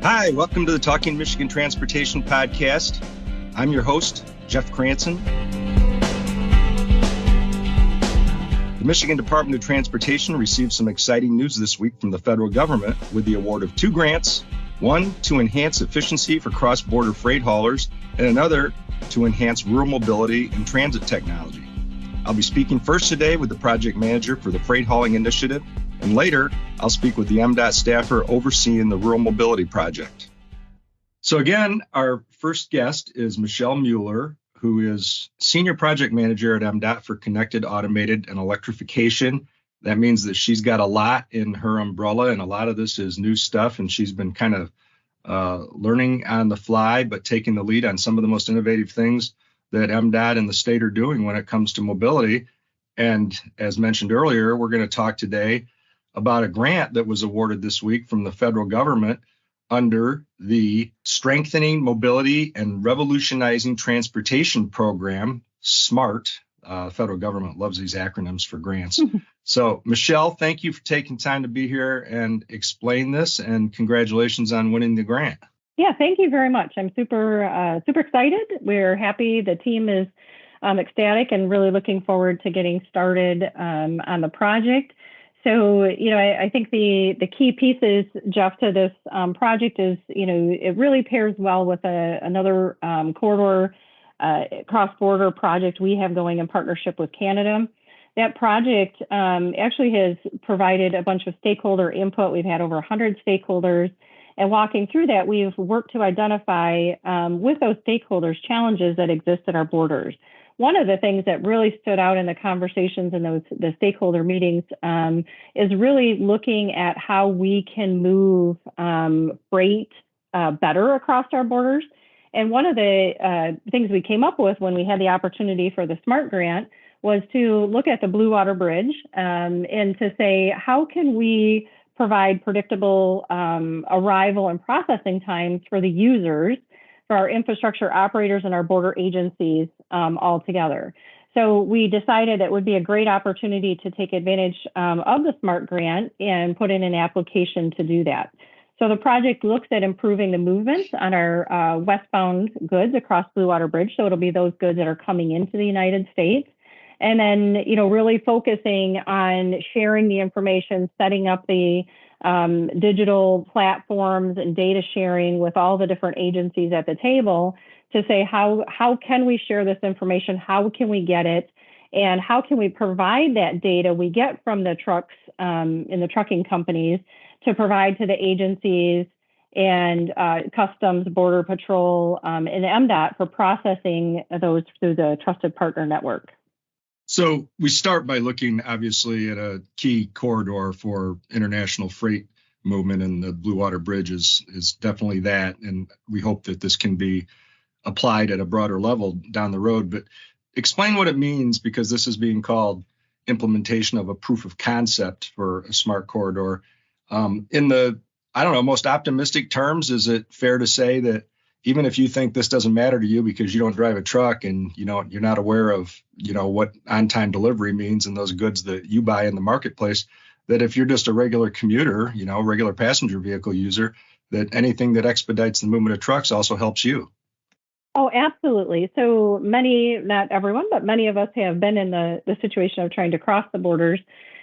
Hi, welcome to the Talking Michigan Transportation Podcast. I'm your host, Jeff Cranston. The Michigan Department of Transportation received some exciting news this week from the federal government with the award of 2 grants, one to enhance efficiency for cross-border freight haulers, and another to enhance rural mobility and transit technology. I'll be speaking first today with the project manager for the Freight Hauling Initiative, and later I'll speak with the MDOT staffer overseeing the Rural Mobility Project. So again, our first guest is Michele Mueller, who is Senior Project Manager at MDOT for Connected, Automated, and Electrification. That means that she's got a lot in her umbrella, and a lot of this is new stuff, and she's been kind of learning on the fly, but taking the lead on some of the most innovative things that MDOT and the state are doing when it comes to mobility. And as mentioned earlier, we're going to talk today about a grant that was awarded this week from the federal government under the Strengthening Mobility and Revolutionizing Transportation Program, SMART. Federal government loves these acronyms for grants. So, Michele, thank you for taking time to be here and explain this, and congratulations on winning the grant. Yeah, thank you very much. I'm super excited. We're happy. The team is ecstatic and really looking forward to getting started on the project. So, I think the key pieces, Jeff, to this project is, it really pairs well with another corridor cross-border project we have going in partnership with Canada. That project actually has provided a bunch of stakeholder input. We've had over 100 stakeholders. And walking through that, we've worked to identify with those stakeholders challenges that exist at our borders. One of the things that really stood out in the conversations in the stakeholder meetings is really looking at how we can move freight better across our borders. And one of the things we came up with when we had the opportunity for the SMART grant was to look at the Blue Water Bridge and to say, how can we provide predictable arrival and processing times for the users, for our infrastructure operators and our border agencies all together. So we decided it would be a great opportunity to take advantage of the SMART grant and put in an application to do that. So the project looks at improving the movement on our westbound goods across Blue Water Bridge. So it'll be those goods that are coming into the United States. And then, really focusing on sharing the information, setting up the digital platforms and data sharing with all the different agencies at the table to say, how can we share this information? How can we get it? And how can we provide that data we get from the trucks in the trucking companies to provide to the agencies and Customs, Border Patrol, and MDOT for processing those through the Trusted Partner Network? So we start by looking, obviously, at a key corridor for international freight movement, and the Blue Water Bridge is definitely that. And we hope that this can be applied at a broader level down the road. But explain what it means, because this is being called implementation of a proof of concept for a smart corridor. In the, most optimistic terms, is it fair to say that even if you think this doesn't matter to you because you don't drive a truck and you're not aware of what on-time delivery means and those goods that you buy in the marketplace, that if you're just a regular commuter, regular passenger vehicle user, that anything that expedites the movement of trucks also helps you? Oh, absolutely. So many, not everyone, but many of us have been in the situation of trying to cross the borders.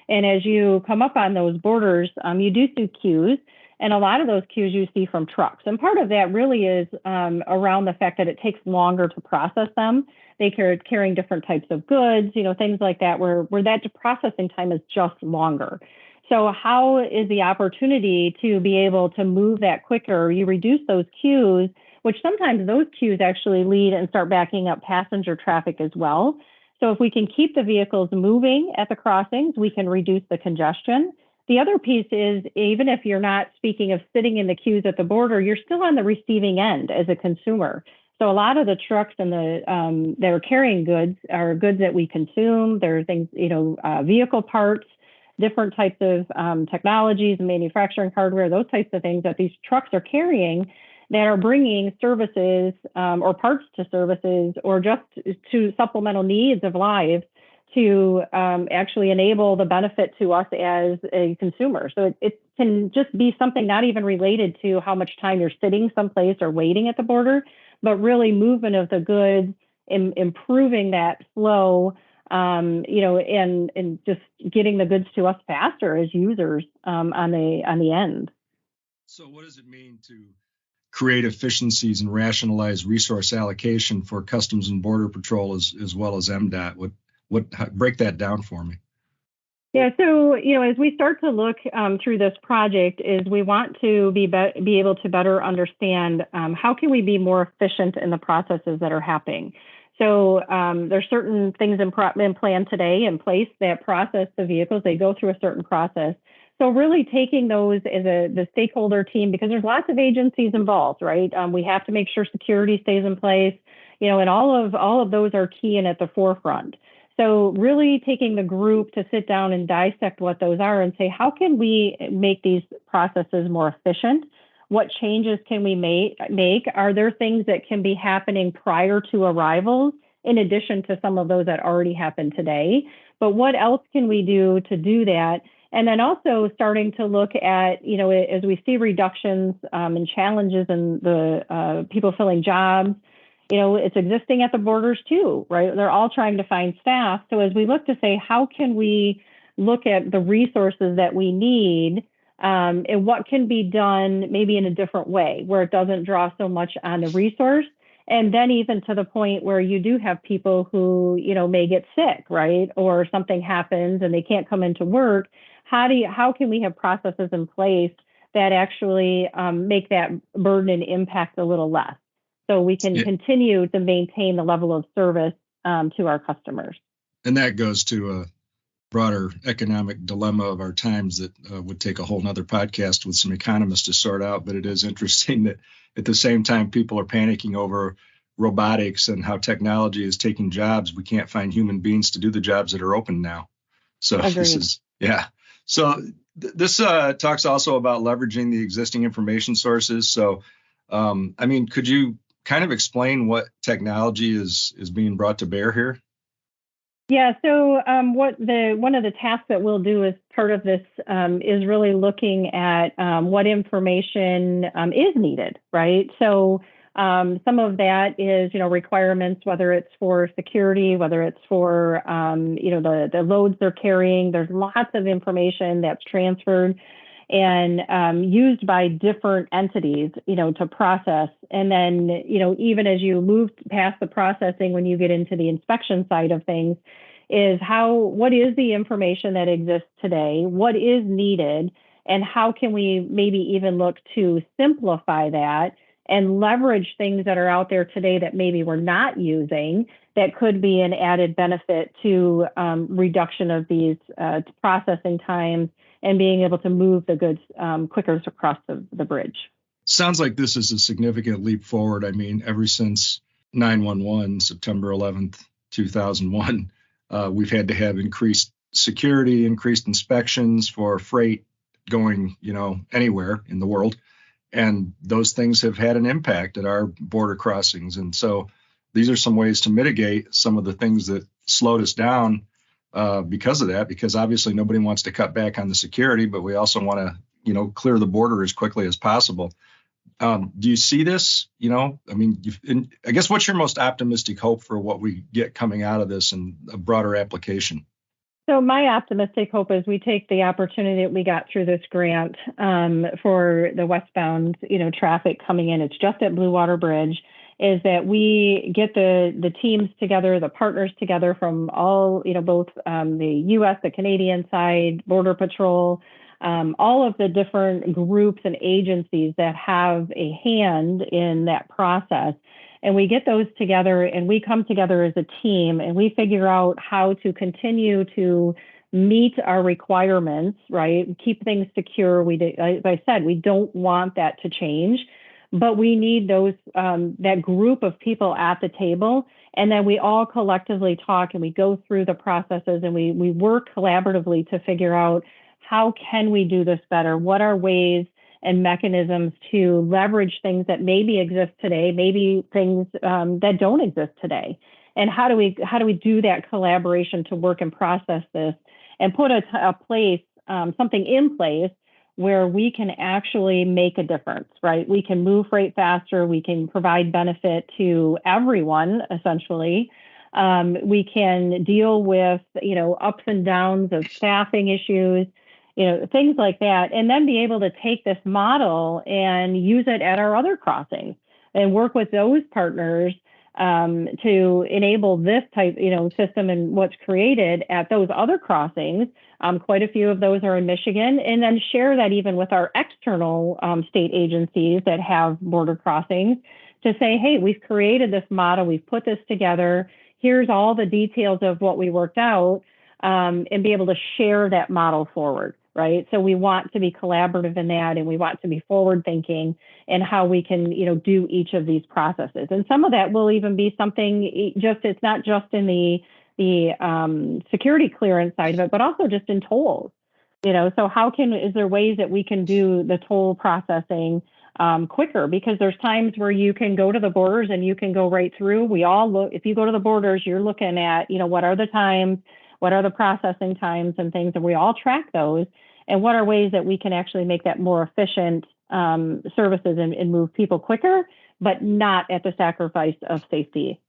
And as you come up on those borders, you do see queues. And a lot of those queues you see from trucks. And part of that really is around the fact that it takes longer to process them. They carrying different types of goods, things like that, where that processing time is just longer. So how is the opportunity to be able to move that quicker? You reduce those queues, which sometimes those queues actually lead and start backing up passenger traffic as well. So if we can keep the vehicles moving at the crossings, we can reduce the congestion. The other piece is, even if you're not speaking of sitting in the queues at the border, you're still on the receiving end as a consumer. So a lot of the trucks and that are carrying goods are goods that we consume. There are things, vehicle parts, different types of technologies, manufacturing hardware, those types of things that these trucks are carrying that are bringing services or parts to services or just to supplemental needs of lives to actually enable the benefit to us as a consumer. So it can just be something not even related to how much time you're sitting someplace or waiting at the border, but really movement of the goods, improving that flow, and just getting the goods to us faster as users on the end. So what does it mean to create efficiencies and rationalize resource allocation for Customs and Border Patrol as well as MDOT? Break that down for me. Yeah, so as we start to look through this project, is we want to be able to better understand how can we be more efficient in the processes that are happening. So there's certain things in plan today in place that process the vehicles. They go through a certain process. So really taking those as the stakeholder team, because there's lots of agencies involved, right? We have to make sure security stays in place, and all of those are key and at the forefront. So really taking the group to sit down and dissect what those are and say, how can we make these processes more efficient? What changes can we make? Are there things that can be happening prior to arrivals in addition to some of those that already happen today? But what else can we do to do that? And then also starting to look at, as we see reductions and challenges in the people filling jobs, it's existing at the borders too, right? They're all trying to find staff. So as we look to say, how can we look at the resources that we need and what can be done maybe in a different way where it doesn't draw so much on the resource? And then even to the point where you do have people who, may get sick, right? Or something happens and they can't come into work. How can we have processes in place that actually make that burden and impact a little less? So we can continue to maintain the level of service to our customers. And that goes to a broader economic dilemma of our times that would take a whole nother podcast with some economists to sort out. But it is interesting that at the same time, people are panicking over robotics and how technology is taking jobs. We can't find human beings to do the jobs that are open now. So Agreed. So this talks also about leveraging the existing information sources. So, could you kind of explain what technology is being brought to bear here? Yeah, so one of the tasks that we'll do as part of this is really looking at what information is needed, right? So some of that is, requirements, whether it's for security, whether it's for, the loads they're carrying. There's lots of information that's transferred and used by different entities, to process. And then, even as you move past the processing, when you get into the inspection side of things, is what is the information that exists today? What is needed? And how can we maybe even look to simplify that and leverage things that are out there today that maybe we're not using that could be an added benefit to reduction of these processing times and being able to move the goods quicker across the bridge. Sounds like this is a significant leap forward. I mean, ever since 9/11, September 11th, 2001, we've had to have increased security, increased inspections for freight going, anywhere in the world. And those things have had an impact at our border crossings. And so these are some ways to mitigate some of the things that slowed us down because of that, because obviously nobody wants to cut back on the security, but we also want to, clear the border as quickly as possible. Do you see this? I guess what's your most optimistic hope for what we get coming out of this and a broader application? So my optimistic hope is we take the opportunity that we got through this grant for the westbound, traffic coming in. It's just at Blue Water Bridge. Is that we get the teams together, the partners together from all, both the U.S., the Canadian side, Border Patrol, all of the different groups and agencies that have a hand in that process. And we get those together and we come together as a team and we figure out how to continue to meet our requirements, right? Keep things secure. As I said, we don't want that to change, but we need those that group of people at the table. And then we all collectively talk and we go through the processes and we work collaboratively to figure out how can we do this better? What are ways and mechanisms to leverage things that maybe exist today, maybe things that don't exist today. And how do we do that collaboration to work and process this and put something in place where we can actually make a difference, right? We can move freight faster. We can provide benefit to everyone, essentially. We can deal with, ups and downs of staffing issues, things like that, and then be able to take this model and use it at our other crossings and work with those partners to enable this type, system and what's created at those other crossings. Quite a few of those are in Michigan, and then share that even with our external state agencies that have border crossings to say, hey, we've created this model, we've put this together, here's all the details of what we worked out, and be able to share that model forward, right? So we want to be collaborative in that, and we want to be forward thinking in how we can, do each of these processes. And some of that will even be something it's not just in the security clearance side of it, but also just in tolls. So is there ways that we can do the toll processing quicker? Because there's times where you can go to the borders and you can go right through. If you go to the borders, you're looking at, what are the times, what are the processing times and things, and we all track those. And what are ways that we can actually make that more efficient services and move people quicker, but not at the sacrifice of safety?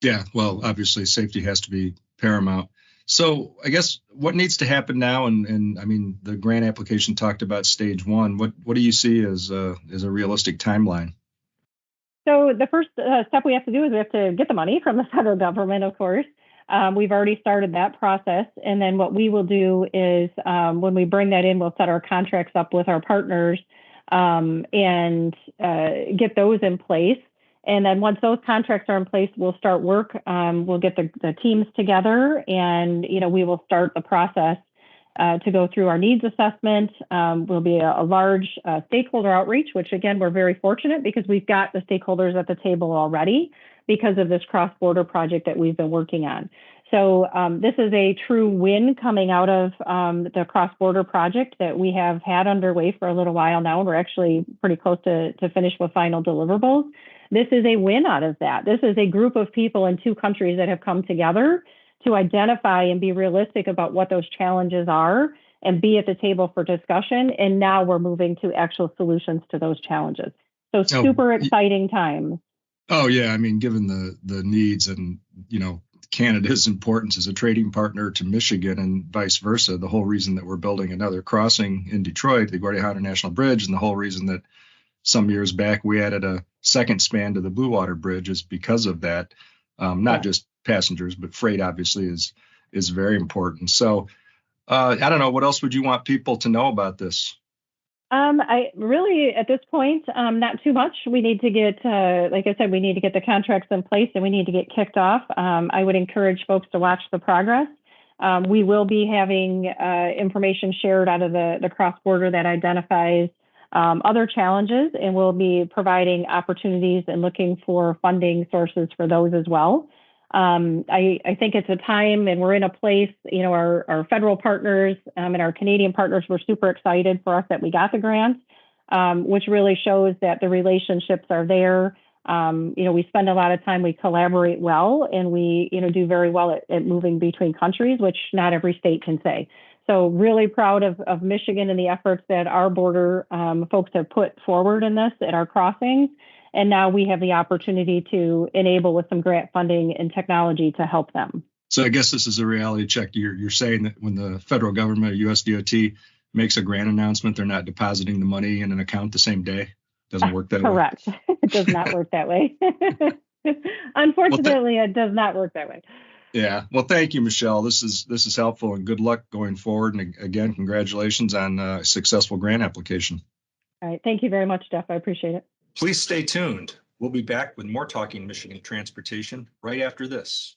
Yeah, well, obviously safety has to be paramount. So I guess what needs to happen now, and I mean, the grant application talked about stage one. What do you see as a realistic timeline? So the first step we have to do is we have to get the money from the federal government, of course. We've already started that process. And then what we will do is when we bring that in, we'll set our contracts up with our partners and get those in place. And then once those contracts are in place, we'll start work. We'll get the teams together, and we will start the process to go through our needs assessment. Will be a large stakeholder outreach, which again, we're very fortunate because we've got the stakeholders at the table already because of this cross-border project that we've been working on. So this is a true win coming out of the cross-border project that we have had underway for a little while now. We're actually pretty close to finish with final deliverables. This is a win out of that. This is a group of people in two countries that have come together to identify and be realistic about what those challenges are and be at the table for discussion. And now we're moving to actual solutions to those challenges. So super exciting time. Oh, yeah. I mean, given the needs and, Canada's importance as a trading partner to Michigan and vice versa, the whole reason that we're building another crossing in Detroit, the Gordon National Bridge, and the whole reason that some years back we added a second span to the Blue Water Bridge is because of that. Not just passengers, but freight obviously is very important. So I don't know, what else would you want people to know about this? I really, at this point, not too much. We need to get, like I said, we need to get the contracts in place and we need to get kicked off. I would encourage folks to watch the progress. We will be having information shared out of the cross-border that identifies other challenges, and we'll be providing opportunities and looking for funding sources for those as well. I think it's a time, and we're in a place, our federal partners and our Canadian partners were super excited for us that we got the grant, which really shows that the relationships are there. We spend a lot of time, we collaborate well, and we, do very well at moving between countries, which not every state can say. So really proud of Michigan and the efforts that our border folks have put forward in this at our crossings. And now we have the opportunity to enable with some grant funding and technology to help them. So I guess this is a reality check. You're saying that when the federal government, USDOT, makes a grant announcement, they're not depositing the money in an account the same day? Doesn't work that Correct. way? Correct. It does not work that way. Unfortunately, it does not work that way. Yeah. Well, thank you, Michele. This is helpful, and good luck going forward. And again, congratulations on a successful grant application. All right. Thank you very much, Jeff. I appreciate it. Please stay tuned. We'll be back with more Talking Michigan Transportation right after this.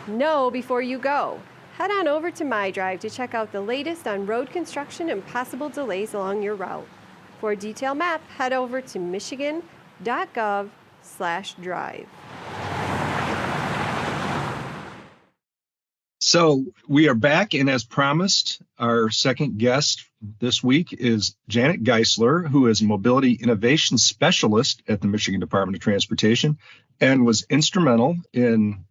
Know before you go. Head on over to MyDrive to check out the latest on road construction and possible delays along your route. For a detailed map, head over to michigan.gov/drive. So we are back, and as promised, our second guest this week is Janet Geissler, who is a Mobility Innovation Specialist at the Michigan Department of Transportation. and was instrumental in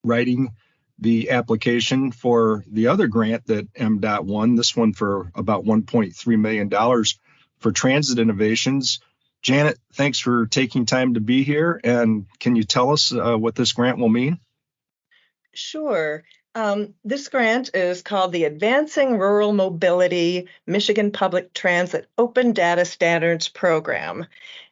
writing the application for the other grant that MDOT won, this one for about $1.3 million for transit innovations. Janet, thanks for taking time to be here. And can you tell us what this grant will mean? Sure. This grant is called the Advancing Rural Mobility Michigan Public Transit Open Data Standards Program.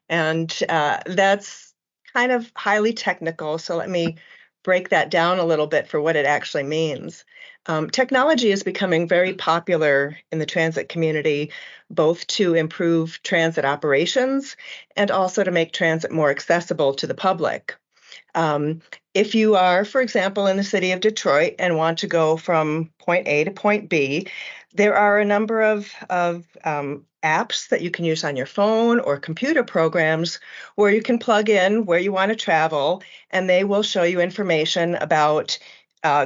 And that's kind of highly technical. So let me break that down a little bit for what it actually means. Technology is becoming very popular in the transit community, both to improve transit operations and also to make transit more accessible to the public. If you are, for example, in the city of Detroit and want to go from point A to point B, there are a number of apps that you can use on your phone or computer programs where you can plug in where you want to travel, and they will show you information about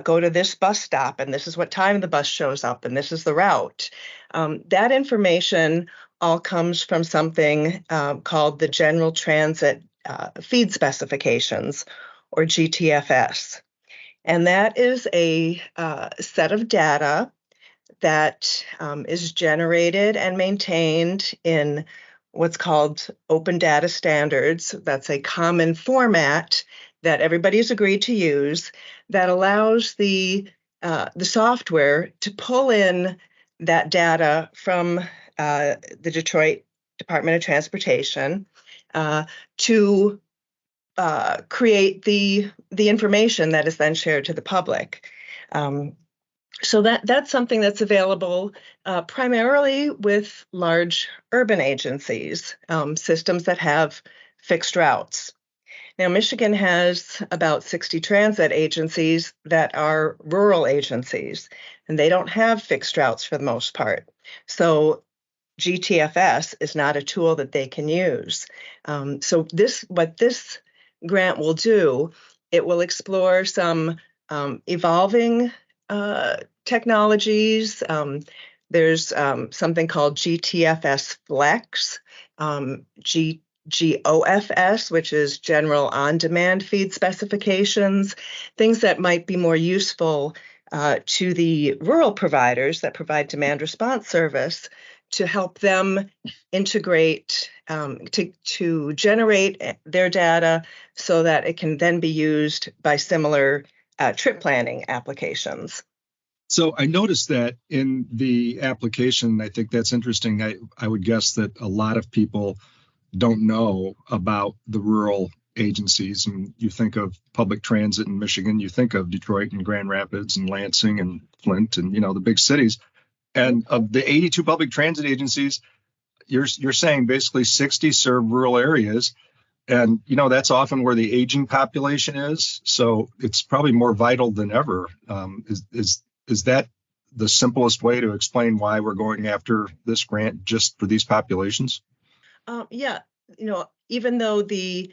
go to this bus stop, and this is what time the bus shows up, and this is the route. That information all comes from something called the General Transit Feed Specifications, or GTFS. And that is a set of data that is generated and maintained in what's called open data standards. That's a common format that everybody's agreed to use that allows the software to pull in that data from the Detroit Department of Transportation to create the information that is then shared to the public. So that's something that's available primarily with large urban agencies, systems that have fixed routes. Now, Michigan has about 60 transit agencies that are rural agencies, and they don't have fixed routes for the most part. So GTFS is not a tool that they can use. So what this grant will do, it will explore some evolving technologies. There's something called GTFS Flex, GOFS, which is General On-Demand Feed Specifications, things that might be more useful to the rural providers that provide demand response service to help them integrate, to generate their data so that it can then be used by similar trip planning applications. So I noticed that in the application. I think that's interesting. I would guess that a lot of people don't know about the rural agencies. And you think of public transit in Michigan, you think of Detroit and Grand Rapids and Lansing and Flint and, the big cities. And of the 82 public transit agencies, you're saying basically 60 serve rural areas. And, that's often where the aging population is. So it's probably more vital than ever. Is that the simplest way to explain why we're going after this grant just for these populations? Yeah. Even though the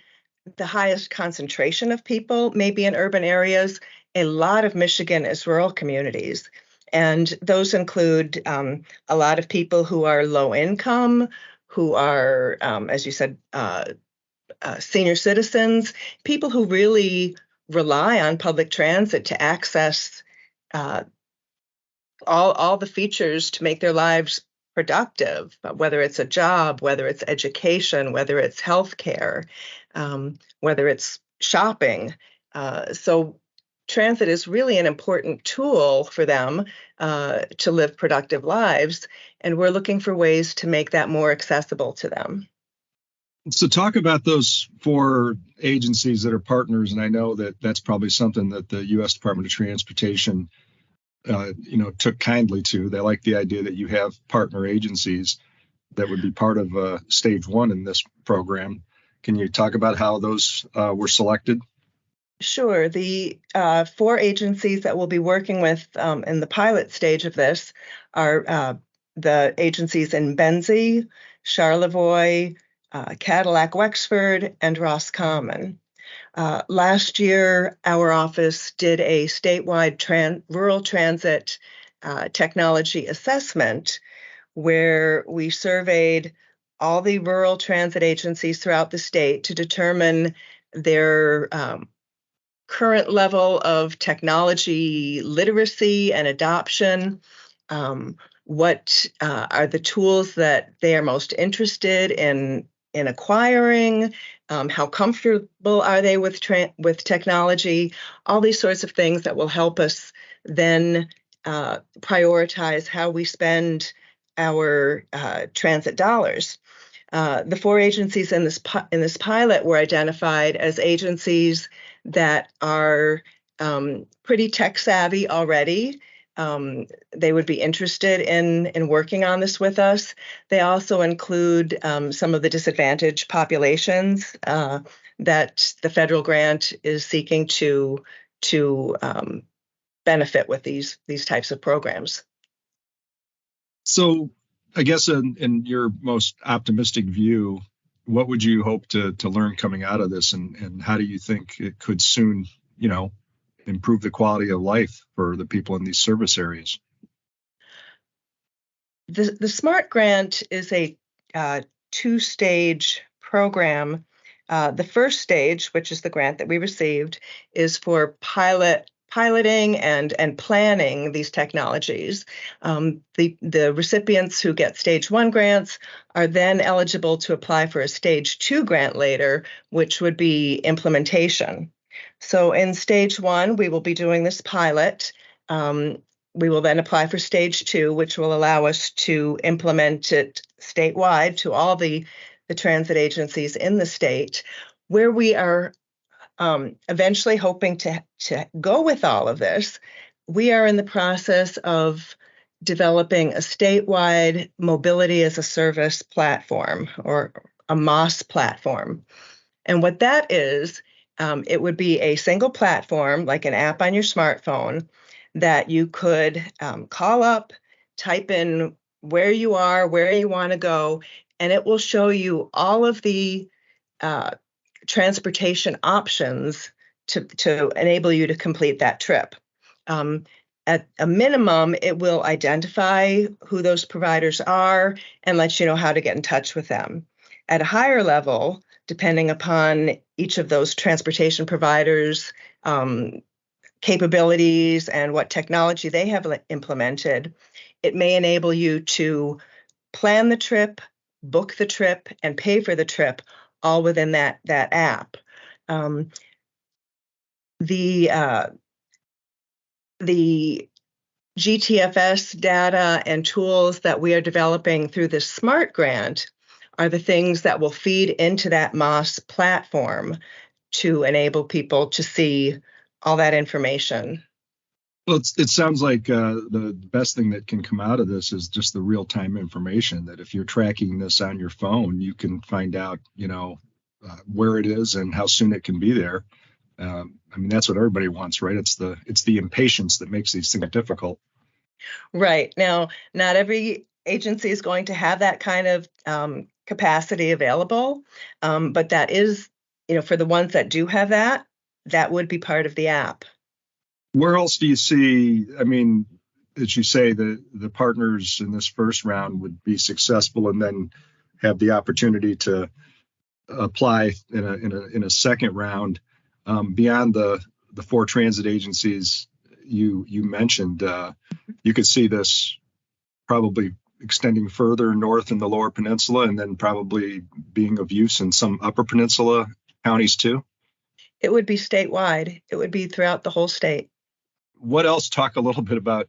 highest concentration of people may be in urban areas, a lot of Michigan is rural communities. And those include a lot of people who are low income, who are, as you said, senior citizens, people who really rely on public transit to access all the features to make their lives productive, whether it's a job, whether it's education, whether it's healthcare, whether it's shopping. So transit is really an important tool for them to live productive lives, and we're looking for ways to make that more accessible to them. So talk about those 4 agencies that are partners, and I know that that's probably something that the U.S. Department of Transportation, took kindly to. They like the idea that you have partner agencies that would be part of stage 1 in this program. Can you talk about how those were selected? Sure. The 4 agencies that we'll be working with in the pilot stage of this are the agencies in Benzie, Charlevoix, Cadillac Wexford, and Roscommon. Last year, our office did a statewide rural transit technology assessment where we surveyed all the rural transit agencies throughout the state to determine their current level of technology literacy and adoption, what are the tools that they are most interested in acquiring, how comfortable are they with technology, all these sorts of things that will help us then prioritize how we spend our transit dollars. The 4 agencies in this pilot were identified as agencies that are pretty tech savvy already. They would be interested in working on this with us. They also include some of the disadvantaged populations that the federal grant is seeking to benefit with these types of programs. So I guess in your most optimistic view, what would you hope to learn coming out of this, and how do you think it could soon, improve the quality of life for the people in these service areas? The SMART grant is a 2-stage program. The first stage, which is the grant that we received, is for piloting and planning these technologies. The recipients who get stage 1 grants are then eligible to apply for a stage 2 grant later, which would be implementation. So in stage 1, we will be doing this pilot. We will then apply for stage 2, which will allow us to implement it statewide to all the transit agencies in the state, where we are eventually hoping to go with all of this. We are in the process of developing a statewide mobility as a service platform, or a MOS platform. And what that is, it would be a single platform, like an app on your smartphone, that you could call up, type in where you are, where you want to go, and it will show you all of the transportation options to enable you to complete that trip. At a minimum, it will identify who those providers are and let you know how to get in touch with them. At a higher level, depending upon each of those transportation providers' capabilities and what technology they have implemented, it may enable you to plan the trip, book the trip, and pay for the trip all within that app. The GTFS data and tools that we are developing through this SMART grant are the things that will feed into that MOS platform to enable people to see all that information. Well, it sounds like the best thing that can come out of this is just the real-time information, that if you're tracking this on your phone, you can find out, where it is and how soon it can be there. That's what everybody wants, right? It's the impatience that makes these things difficult. Right. Now, not every agency is going to have that kind of capacity available, but that is, for the ones that do have that would be part of the app. Where else do you see, as you say, the partners in this first round would be successful and then have the opportunity to apply in a second round, beyond the 4 transit agencies you mentioned? You could see this probably extending further north in the Lower Peninsula, and then probably being of use in some Upper Peninsula counties too? It would be statewide. It would be throughout the whole state. What else? Talk a little bit about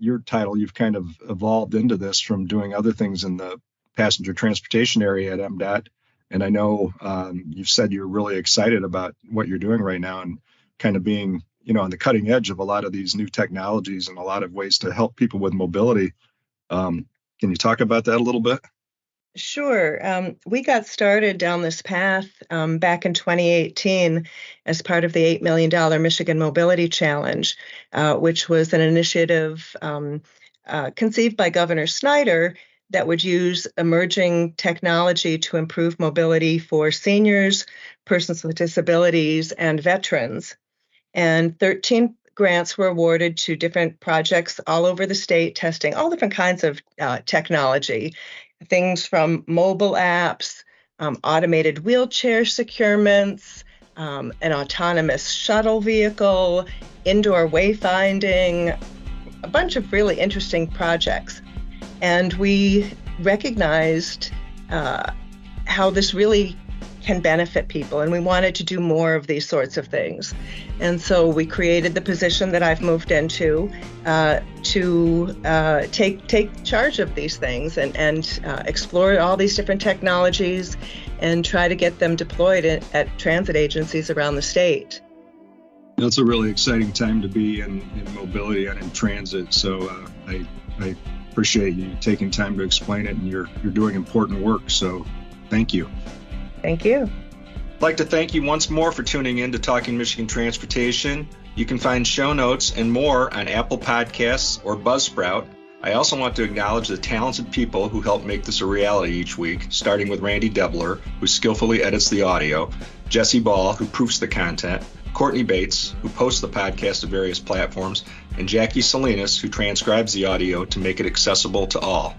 your title. You've kind of evolved into this from doing other things in the passenger transportation area at MDOT. And I know you've said you're really excited about what you're doing right now, and kind of being, on the cutting edge of a lot of these new technologies and a lot of ways to help people with mobility. Can you talk about that a little bit? Sure. We got started down this path back in 2018 as part of the $8 million Michigan Mobility Challenge, which was an initiative conceived by Governor Snyder that would use emerging technology to improve mobility for seniors, persons with disabilities, and veterans. And 13 grants were awarded to different projects all over the state, testing all different kinds of technology, things from mobile apps, automated wheelchair securements, an autonomous shuttle vehicle, indoor wayfinding, a bunch of really interesting projects. And we recognized how this really can benefit people, and we wanted to do more of these sorts of things. And so we created the position that I've moved into to take charge of these things and explore all these different technologies and try to get them deployed at transit agencies around the state. That's a really exciting time to be in mobility and in transit. So I appreciate you taking time to explain it, and you're doing important work. So thank you. Thank you. I'd like to thank you once more for tuning in to Talking Michigan Transportation. You can find show notes and more on Apple Podcasts or Buzzsprout. I also want to acknowledge the talented people who help make this a reality each week, starting with Randy Debler, who skillfully edits the audio, Jesse Ball, who proofs the content, Courtney Bates, who posts the podcast to various platforms, and Jackie Salinas, who transcribes the audio to make it accessible to all.